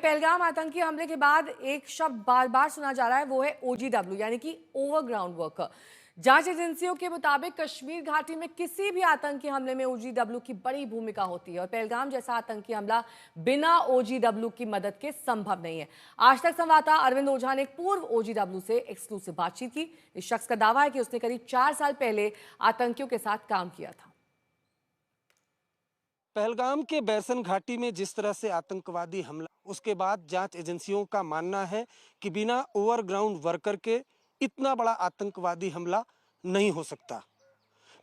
पहलगाम आतंकी हमले के बाद एक शब्द बार बार सुना जा रहा है, वो है ओजीडब्ल्यू यानी कि ओवरग्राउंड वर्कर। जांच एजेंसियों के मुताबिक कश्मीर घाटी में किसी भी आतंकी हमले में ओजीडब्ल्यू की बड़ी भूमिका होती है और पहलगाम जैसा आतंकी हमला बिना ओजीडब्ल्यू की मदद के संभव नहीं है। आज तक संवाददाता अरविंद ओझा ने एक पूर्व ओजीडब्ल्यू से एक्सक्लूसिव बातचीत की। इस शख्स का दावा है कि उसने करीब 4 साल पहले आतंकियों के साथ काम किया था। पहलगाम के बैसन घाटी में जिस तरह से आतंकवादी हमला, उसके बाद जांच एजेंसियों का मानना है कि बिना ओवरग्राउंड वर्कर के इतना बड़ा आतंकवादी हमला नहीं हो सकता।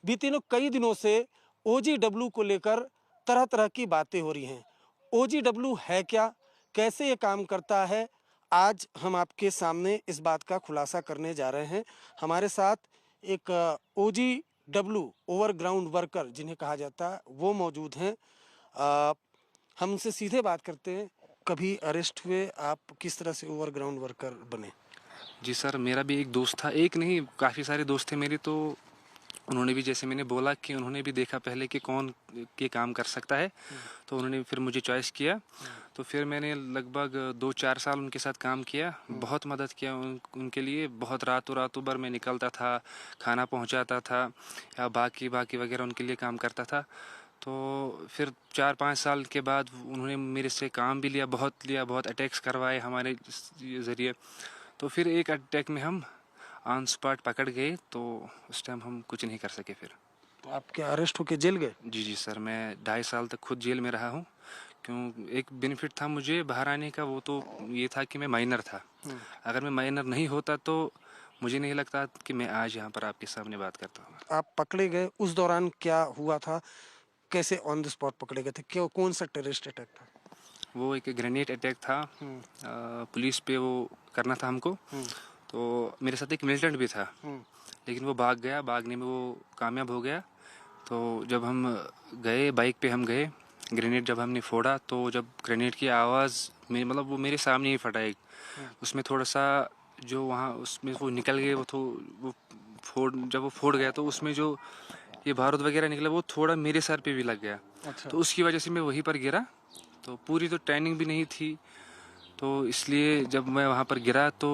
बीते कई दिनों से ओजीडब्ल्यू को लेकर तरह तरह की बातें हो रही हैं। ओजीडब्ल्यू है क्या, कैसे ये काम करता है, आज हम आपके सामने इस बात का खुलासा करने जा रहे हैं। हमारे साथ एक ओजीडब्ल्यू ओवरग्राउंड वर्कर जिन्हें कहा जाता है वो मौजूद हैं। हम उनसे सीधे बात करते हैं। कभी अरेस्ट हुए, आप किस तरह से ओवरग्राउंड वर्कर बने? जी सर, मेरा भी एक दोस्त था, एक नहीं काफ़ी सारे दोस्त थे मेरे। तो उन्होंने भी, जैसे मैंने बोला कि उन्होंने भी देखा पहले कि कौन ये काम कर सकता है, तो उन्होंने फिर मुझे चॉइस किया। तो फिर मैंने लगभग 2-4 साल उनके साथ काम किया, बहुत मदद किया उनके लिए। बहुत रातों भर मैं निकलता था, खाना पहुंचाता था या बाकी वगैरह उनके लिए काम करता था। तो फिर 4-5 साल के बाद उन्होंने मेरे से काम भी लिया, बहुत अटैक्स करवाए हमारे ज़रिए। तो फिर एक अटैक में हम ऑन स्पॉट पकड़ गए, तो उस टाइम हम कुछ नहीं कर सके फिर। तो आप क्या अरेस्ट होके जेल गए? जी सर, मैं 2.5 साल तक खुद जेल में रहा हूँ। क्यों, एक बेनिफिट था मुझे बाहर आने का, वो तो ये था कि मैं माइनर था। अगर मैं माइनर नहीं होता तो मुझे नहीं लगता कि मैं आज यहाँ पर आपके सामने बात करता हूँ। आप पकड़े गए, उस दौरान क्या हुआ था? कैसे ऑन द स्पॉट पकड़े गए थे? क्यों, कौन सा टेररिस्ट अटैक था? वो एक ग्रेनेड अटैक था, पुलिस पे वो करना था हमको। तो मेरे साथ एक मिलिटेंट भी था, लेकिन वो भाग गया, भागने में वो कामयाब हो गया। तो जब हम गए, बाइक पे हम गए, ग्रेनेड जब हमने फोड़ा, तो जब ग्रेनेड की आवाज़ में, मतलब वो मेरे सामने ही फटा एक, उसमें थोड़ा सा जो वहाँ उसमें वो निकल गए, वो जब वो फोड़ गया तो उसमें जो ये बारूद वगैरह निकला वो थोड़ा मेरे सर पे भी लग गया। अच्छा। तो उसकी वजह से मैं वहीं पर गिरा। तो पूरी तो ट्रेनिंग भी नहीं थी, तो इसलिए जब मैं वहाँ पर गिरा तो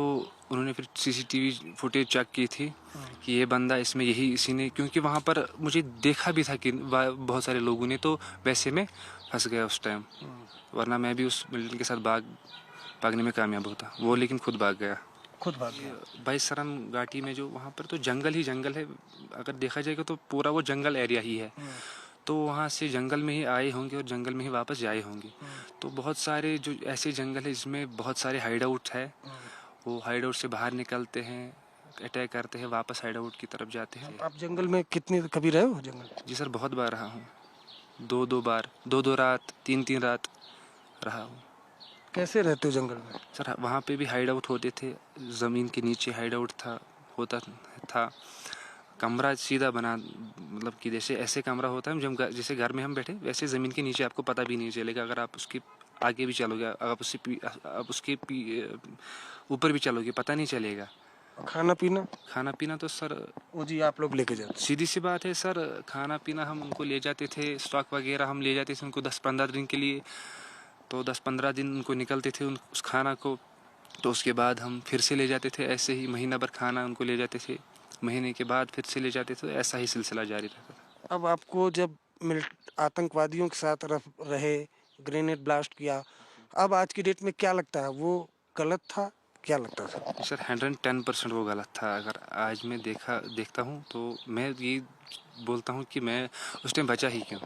उन्होंने फिर सीसीटीवी फुटेज चेक की थी कि ये बंदा इसमें यही इसी ने, क्योंकि वहाँ पर मुझे देखा भी था कि बहुत सारे लोगों ने, तो वैसे में फंस गया उस टाइम। वरना मैं भी उस मिलिटेंट के साथ भागने में कामयाब होता वो, लेकिन खुद भाग गया। खुद भाग गया। बैसरम घाटी में जो वहाँ पर तो जंगल ही जंगल है, अगर देखा जाएगा तो पूरा वो जंगल एरिया ही है। तो वहाँ से जंगल में ही आए होंगे और जंगल में ही वापस जाए होंगे। तो बहुत सारे जो ऐसे जंगल है जिसमें बहुत सारे हाइड आउट है, वो हाइड आउट से बाहर निकलते हैं, अटैक करते हैं, वापस हाइड आउट की तरफ जाते हैं। आप जंगल में कितनी कभी रहे हो जंगल? जी सर, बहुत बार रहा हूँ, 2-2 बार, 2-2 रात, 3-3 रात रहा हूँ। कैसे रहते हो जंगल में? सर वहाँ पे भी हाइड आउट होते थे, ज़मीन के नीचे हाइड आउट होता था। कमरा सीधा बना, मतलब कि जैसे ऐसे कमरा होता है जब जैसे घर में हम बैठे, वैसे ज़मीन के नीचे आपको पता भी नहीं चलेगा। अगर आप उसके आगे भी चलोगे, आप उसके ऊपर भी चलोगे, पता नहीं चलेगा। खाना पीना तो सर वो जी आप लोग लेके जाते? सीधी सी बात है सर, खाना पीना हम उनको ले जाते थे, स्टॉक वगैरह हम ले जाते थे उनको 10-15 दिन के लिए। तो 10-15 दिन उनको निकलते थे उस खाना को, तो उसके बाद हम फिर से ले जाते थे। ऐसे ही महीना भर खाना उनको ले जाते थे, महीने के बाद फिर से ले जाते थे, ऐसा ही सिलसिला जारी रहता था। अब आपको जब आतंकवादियों के साथ रहे, ग्रेनेड ब्लास्ट किया, अब आज की डेट में क्या लगता है, वो गलत था? क्या लगता था? सर 110% वो गलत था। अगर आज मैं देखता हूँ तो मैं ये बोलता हूँ कि मैं उस टाइम बचा ही क्यों,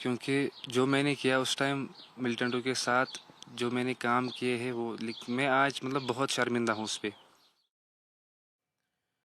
क्योंकि जो मैंने किया उस टाइम मिलिटेंटों के साथ, जो मैंने काम किए हैं वो, मैं आज मतलब बहुत शर्मिंदा हूँ उस पर।